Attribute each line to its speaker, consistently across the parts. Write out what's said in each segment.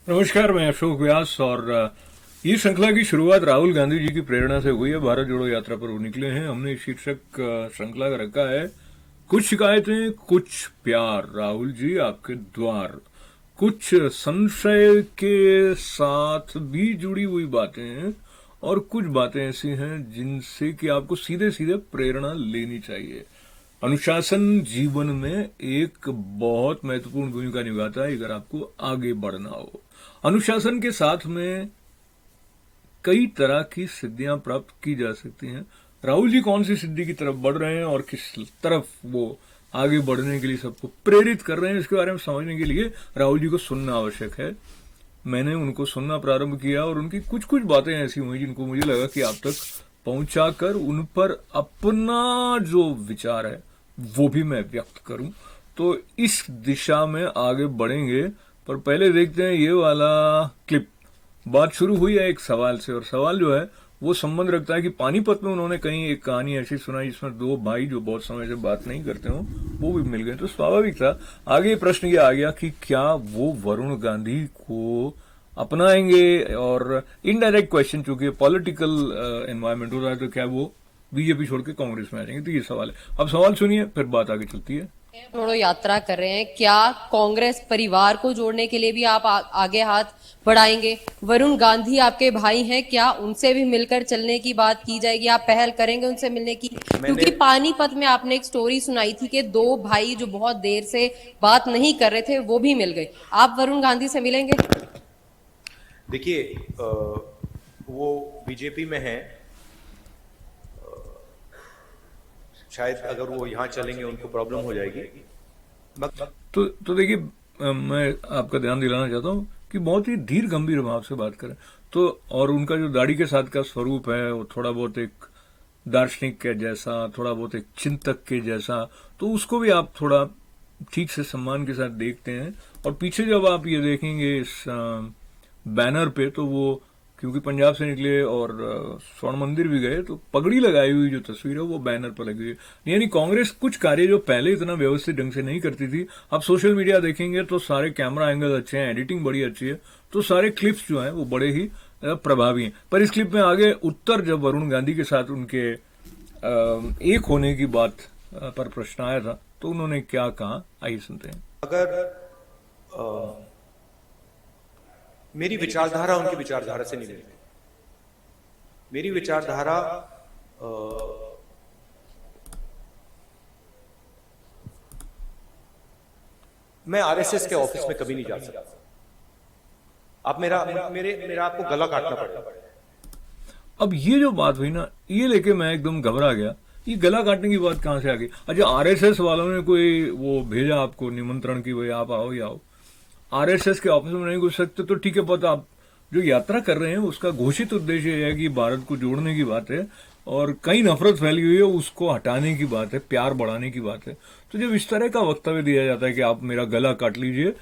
Speaker 1: नमस्कार, मैं अशोक व्यास और ये श्रृंखला की शुरुआत राहुल गांधी जी की प्रेरणा से हुई है। भारत जोड़ो यात्रा पर वो निकले हैं। हमने इस शीर्षक श्रृंखला का रखा है कुछ शिकायतें कुछ प्यार, राहुल जी आपके द्वार। कुछ संशय के साथ भी जुड़ी हुई बातें हैं और कुछ बातें ऐसी हैं जिनसे कि आपको सीधे सीधे प्रेरणा लेनी चाहिए। अनुशासन जीवन में एक बहुत महत्वपूर्ण भूमिका निभाता है अगर आपको आगे बढ़ना हो। अनुशासन के साथ में कई तरह की सिद्धियां प्राप्त की जा सकती हैं। राहुल जी कौन सी सिद्धि की तरफ बढ़ रहे हैं और किस तरफ वो आगे बढ़ने के लिए सबको प्रेरित कर रहे हैं, इसके बारे में समझने के लिए राहुल जी को सुनना आवश्यक है। मैंने उनको सुनना प्रारंभ किया और उनकी कुछ कुछ बातें ऐसी हुई जिनको मुझे लगा कि आप तक पहुंचाकर उन पर अपना जो विचार है वो भी मैं व्यक्त करूं। तो इस दिशा में आगे बढ़ेंगे, पर पहले देखते हैं ये वाला क्लिप। बात शुरू हुई है एक सवाल से और सवाल जो है वो संबंध रखता है कि पानीपत में उन्होंने कहीं एक कहानी ऐसी सुनाई जिसमें दो भाई जो बहुत समय से बात नहीं करते हो वो भी मिल गए। तो स्वाभाविक था आगे प्रश्न ये आ गया कि क्या वो वरुण गांधी को अपनाएंगे, और इनडायरेक्ट क्वेश्चन चूंकि पॉलिटिकल एनवायरमेंट हो रहा है तो क्या वो बीजेपी छोड़ के कांग्रेस में आ जाएंगे। तो ये सवाल है। अब सवाल सुनिए फिर बात आगे चलती है।
Speaker 2: जोड़ो यात्रा कर रहे हैं, क्या कांग्रेस परिवार को जोड़ने के लिए भी आप आगे हाथ बढ़ाएंगे? वरुण गांधी आपके भाई हैं, क्या उनसे भी मिलकर चलने की बात की जाएगी? आप पहल करेंगे उनसे मिलने की? क्योंकि पानीपत में आपने एक स्टोरी सुनाई थी कि दो भाई जो बहुत देर से बात नहीं कर रहे थे वो भी मिल गए। आप वरुण गांधी से मिलेंगे?
Speaker 3: देखिए, वो बीजेपी में हैं। शायद अगर वो यहाँ चलेंगे उनको प्रॉब्लम हो जाएगी।
Speaker 1: तो देखिए, मैं आपका ध्यान दिलाना चाहता हूँ कि बहुत ही धीर गंभीर भाव से बात करें तो, और उनका जो दाढ़ी के साथ का स्वरूप है वो थोड़ा बहुत एक दार्शनिक के जैसा, थोड़ा बहुत एक चिंतक के जैसा, तो उसको भी आप थोड़ा ठीक से सम्मान के साथ देखते हैं। और पीछे जब आप ये देखेंगे इस बैनर पे तो वो क्योंकि पंजाब से निकले और स्वर्ण मंदिर भी गए तो पगड़ी लगाई हुई जो तस्वीर है वो बैनर पर लगी हुई है। यानी कांग्रेस कुछ कार्य जो पहले इतना व्यवस्थित ढंग से नहीं करती थी, अब सोशल मीडिया देखेंगे तो सारे कैमरा एंगल अच्छे हैं, एडिटिंग बड़ी अच्छी है, तो सारे क्लिप्स जो हैं वो बड़े ही प्रभावी हैं। पर इस क्लिप में आगे उत्तर जब वरुण गांधी के साथ उनके एक होने की बात पर प्रश्न आया था तो उन्होंने क्या कहा, आइए सुनते हैं।
Speaker 3: अगर मेरी विचारधारा उनकी विचारधारा से नहीं मिलती। मेरी विचारधारा मैं आरएसएस के ऑफिस में कभी नहीं जा सकता। आप मेरा आपको गला काटना पड़ेगा।
Speaker 1: अब ये जो बात हुई ना, ये लेके मैं एकदम घबरा गया। ये गला काटने की बात कहां से आ गई? अच्छा, आरएसएस वालों ने कोई वो भेजा आपको निमंत्रण की भाई आप आओ या आओ? आरएसएस के ऑफिस में नहीं घुस सकते तो ठीक है, पता आप जो यात्रा कर रहे हैं उसका घोषित उद्देश्य है कि भारत को जोड़ने की बात है और कई नफरत फैली हुई है उसको हटाने की बात है, प्यार बढ़ाने की बात है। तो जब इस तरह का वक्तव्य दिया जाता है कि आप मेरा गला काट लीजिए,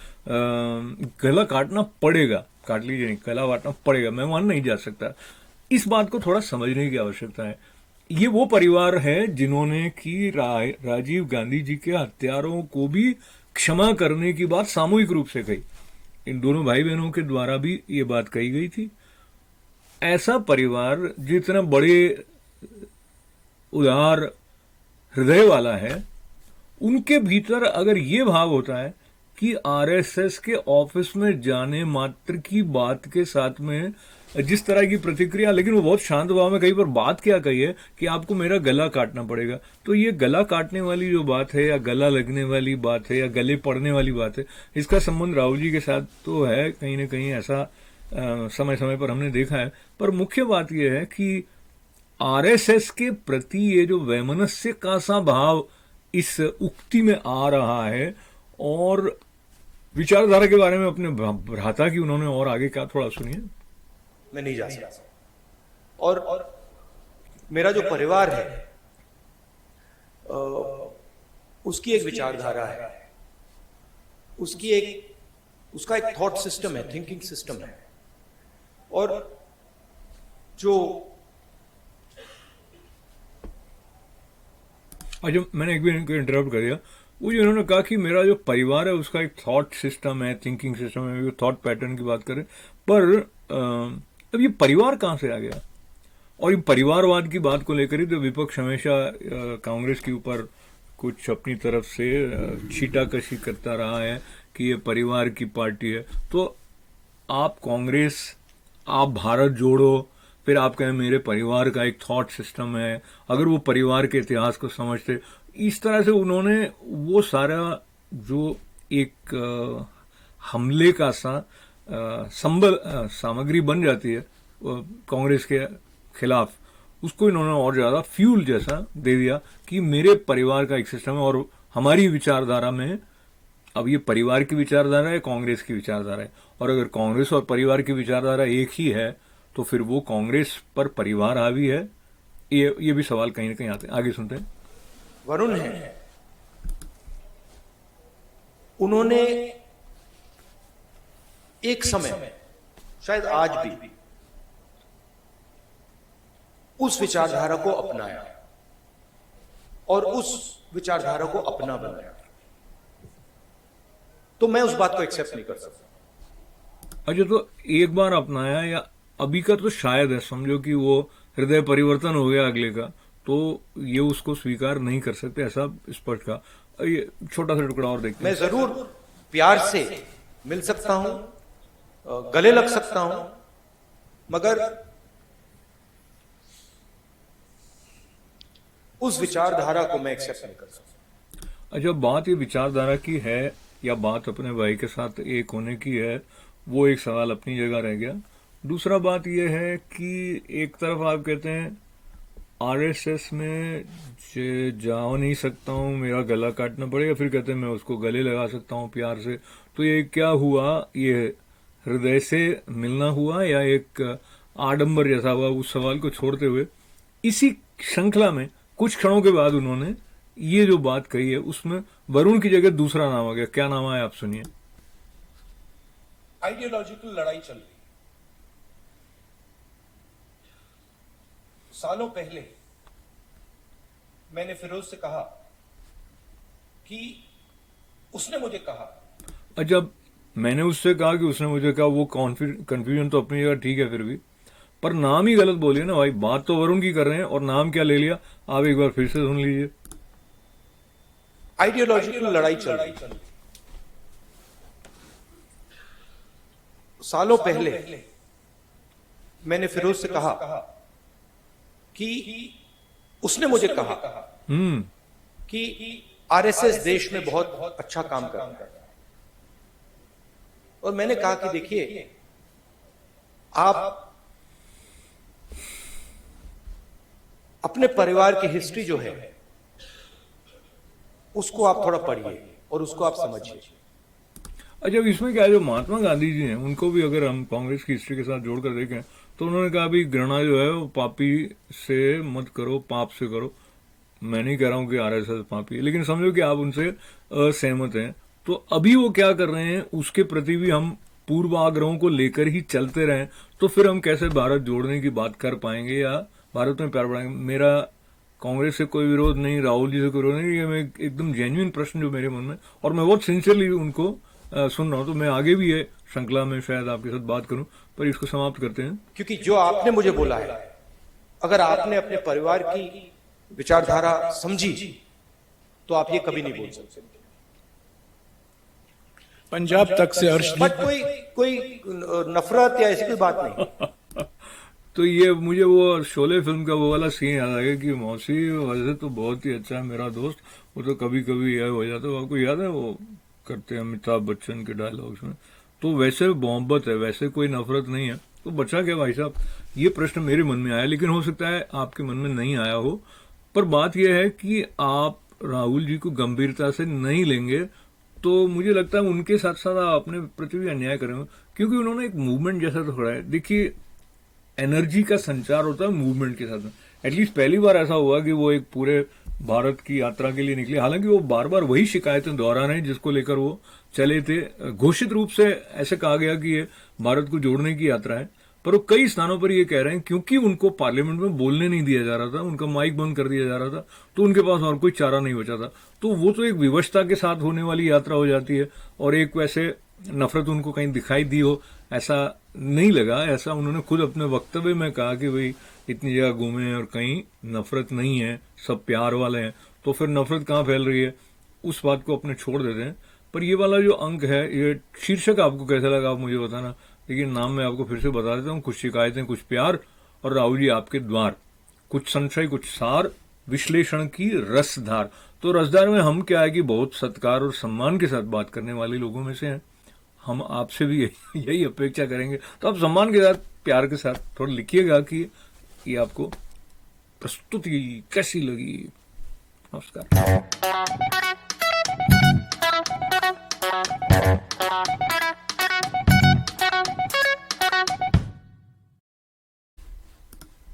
Speaker 1: गला काटना पड़ेगा, काट लीजिए नहीं, गला काटना पड़ेगा, मैं मान नहीं जा सकता। इस बात को थोड़ा समझने की आवश्यकता है। ये वो परिवार है जिन्होंने कि राजीव गांधी जी के हत्यारों को भी क्षमा करने की बात सामूहिक रूप से कही। इन दोनों भाई बहनों के द्वारा भी ये बात कही गई थी। ऐसा परिवार जितना बड़े उदार हृदय वाला है, उनके भीतर अगर ये भाव होता है कि आरएसएस के ऑफिस में जाने मात्र की बात के साथ में जिस तरह की प्रतिक्रिया, लेकिन वो बहुत शांत भाव में कहीं पर बात क्या कही है कि आपको मेरा गला काटना पड़ेगा, तो ये गला काटने वाली जो बात है या गला लगने वाली बात है या गले पड़ने वाली बात है, इसका संबंध राहुल जी के साथ तो है कहीं ना कहीं, ऐसा समय समय पर हमने देखा है। पर मुख्य बात यह है कि आरएसएस के प्रति ये जो वैमनस्य का सा भाव इस उक्ति में आ रहा है, और विचारधारा के बारे में अपने भ्राता की उन्होंने और आगे क्या, थोड़ा सुनिए।
Speaker 3: मैं नहीं जा सकता। और मेरा जो परिवार है उसकी एक विचारधारा है, उसका एक थॉट सिस्टम है, थिंकिंग सिस्टम है। और जो
Speaker 1: मैंने एक भी इंटरप्ट कर दिया, वो जो इन्होंने कहा कि मेरा जो परिवार है उसका एक थॉट सिस्टम है, थिंकिंग सिस्टम है, थॉट पैटर्न की बात करें, पर अब ये परिवार कहाँ से आ गया? और ये परिवारवाद की बात को लेकर ही तो विपक्ष हमेशा कांग्रेस के ऊपर कुछ अपनी तरफ से छीटाकशी करता रहा है कि ये परिवार की पार्टी है। तो आप कांग्रेस, आप भारत जोड़ो, फिर आप कहें मेरे परिवार का एक थॉट सिस्टम है, अगर वो परिवार के इतिहास को समझते, इस तरह से उन्होंने वो सारा जो एक हमले का सामग्री बन जाती है कांग्रेस के खिलाफ, उसको इन्होंने और ज्यादा फ्यूल जैसा दे दिया कि मेरे परिवार का एक सिस्टम है और हमारी विचारधारा में, अब ये परिवार की विचारधारा है, कांग्रेस की विचारधारा है, और अगर कांग्रेस और परिवार की विचारधारा एक ही है तो फिर वो कांग्रेस पर परिवार हावी है। ये भी सवाल कहीं ना कहीं आते हैं। आगे सुनते हैं।
Speaker 3: वरुण है, उन्होंने एक समय, शायद आज भी, उस विचारधारा को अपनाया और उस विचारधारा को अपना बनाया, तो मैं उस बात को एक्सेप्ट नहीं कर सकता।
Speaker 1: अच्छा, तो एक बार अपनाया या अभी का तो शायद है, समझो कि वो हृदय परिवर्तन हो गया अगले का, तो ये उसको स्वीकार नहीं कर सकते, ऐसा स्पष्ट का। ये छोटा सा टुकड़ा और देखते हैं।
Speaker 3: मैं जरूर प्यार से मिल सकता हूं, गले लग सकता हूं, मगर उस विचारधारा को मैं एक्सेप्ट नहीं कर सकता।
Speaker 1: अच्छा, बात ये विचारधारा की है या बात अपने भाई के साथ एक होने की है, वो एक सवाल अपनी जगह रह गया। दूसरा बात यह है कि एक तरफ आप कहते हैं आरएसएस में जा नहीं सकता हूं, मेरा गला काटना पड़ेगा, फिर कहते हैं मैं उसको गले लगा सकता हूं प्यार से। तो ये क्या हुआ? ये हृदय से मिलना हुआ या एक आडंबर जैसा हुआ? उस सवाल को छोड़ते हुए इसी श्रृंखला में कुछ क्षणों के बाद उन्होंने ये जो बात कही है उसमें वरुण की जगह दूसरा नाम आ गया। क्या नाम आया आप सुनिए।
Speaker 4: आइडियोलॉजिकल लड़ाई चल रही। सालों पहले मैंने फिरोज से कहा कि उसने मुझे कहा।
Speaker 1: जब मैंने उससे कहा कि उसने मुझे कहा, वो कंफ्यूजन तो अपनी जगह ठीक है, फिर भी पर नाम ही गलत बोलिए ना भाई। बात तो वरुण की कर रहे हैं और नाम क्या ले लिया, आप एक बार फिर से सुन लीजिए।
Speaker 3: आइडियोलॉजिकल लड़ाई चल रही। सालों पहले मैंने फिरोज से कहा कि उसने मुझे कहा कि आरएसएस देश में बहुत अच्छा काम कर रहा है, और मैंने कहा कि देखिए, आप अपने परिवार की हिस्ट्री जो है उसको आप थोड़ा पढ़िए और उसको आप समझिए।
Speaker 1: अच्छा, इसमें क्या है, जो महात्मा गांधी जी हैं उनको भी अगर हम कांग्रेस की हिस्ट्री के साथ जोड़कर देखें तो उन्होंने कहा भी घृणा जो है वो पापी से मत करो, पाप से करो। मैं नहीं कह रहा हूं कि आरएसएस पापी है, लेकिन समझो कि आप उनसे असहमत हैं, तो अभी वो क्या कर रहे हैं उसके प्रति भी हम पूर्वाग्रहों को लेकर ही चलते रहें, तो फिर हम कैसे भारत जोड़ने की बात कर पाएंगे या भारत में प्यार बढ़ाएंगे? मेरा कांग्रेस से कोई विरोध नहीं, राहुल जी से कोई विरोध नहीं, ये मैं एकदम जेन्युइन प्रश्न जो मेरे मन में, और मैं बहुत सिंसियरली उनको सुन रहा हूं, तो मैं आगे भी ये श्रृंखला में शायद आपके साथ बात करूं, पर इसको समाप्त करते हैं।
Speaker 3: क्योंकि जो आपने मुझे बोला है, अगर आपने अपने परिवार की विचारधारा समझी तो आप ये कभी नहीं बोल सकते।
Speaker 5: पंजाब तक से अर्श
Speaker 3: बट कोई नफरत या ऐसी कोई बात नहीं।
Speaker 1: तो ये मुझे वो शोले फिल्म का वो वाला सीन याद आ गया कि मौसी वैसे तो बहुत ही अच्छा है मेरा दोस्त, वो तो कभी कभी यह हो जाता है। आपको याद है वो करते हैं अमिताभ बच्चन के डायलॉग्स में, तो वैसे मोहब्बत है, वैसे कोई नफरत नहीं है। तो बचा क्या भाई साहब, ये प्रश्न मेरे मन में आया, लेकिन हो सकता है आपके मन में नहीं आया हो। पर बात यह है कि आप राहुल जी को गंभीरता से नहीं लेंगे तो मुझे लगता है उनके साथ साथ आप अपने प्रति भी अन्याय करेंगे, क्योंकि उन्होंने एक मूवमेंट जैसा तो खड़ा है। देखिए, एनर्जी का संचार होता है मूवमेंट के साथ। एटलीस्ट पहली बार ऐसा हुआ कि वो एक पूरे भारत की यात्रा के लिए निकले, हालांकि वो बार बार वही शिकायतें दोहरा रहे हैं जिसको लेकर वो चले थे। घोषित रूप से ऐसे कहा गया कि ये भारत को जोड़ने की यात्रा है, पर वो कई स्थानों पर ये कह रहे हैं क्योंकि उनको पार्लियामेंट में बोलने नहीं दिया जा रहा था, उनका माइक बंद कर दिया जा रहा था, तो उनके पास और कोई चारा नहीं बचा था। तो वो तो एक विवशता के साथ होने वाली यात्रा हो जाती है, और एक वैसे नफरत उनको कहीं दिखाई दी हो ऐसा नहीं लगा। ऐसा उन्होंने खुद अपने वक्तव्य में कहा कि भाई इतनी जगह घूमे हैं और कहीं नफरत नहीं है, सब प्यार वाले हैं, तो फिर नफरत कहाँ फैल रही है, उस बात को अपने छोड़ देते हैं। पर ये वाला जो अंक है, ये शीर्षक आपको कैसा लगा आप मुझे बताना, लेकिन नाम मैं आपको फिर से बता देता हूँ, कुछ शिकायतें कुछ प्यार और राहुल जी आपके द्वार, कुछ संशय कुछ सार, विश्लेषण की रसधार। तो रसधार में हम क्या है कि बहुत सत्कार और सम्मान के साथ बात करने वाले लोगों में से हैं, हम आपसे भी यही अपेक्षा करेंगे। तो आप सम्मान के साथ प्यार के साथ थोड़ा लिखिएगा कि ये आपको प्रस्तुति कैसी लगी। नमस्कार।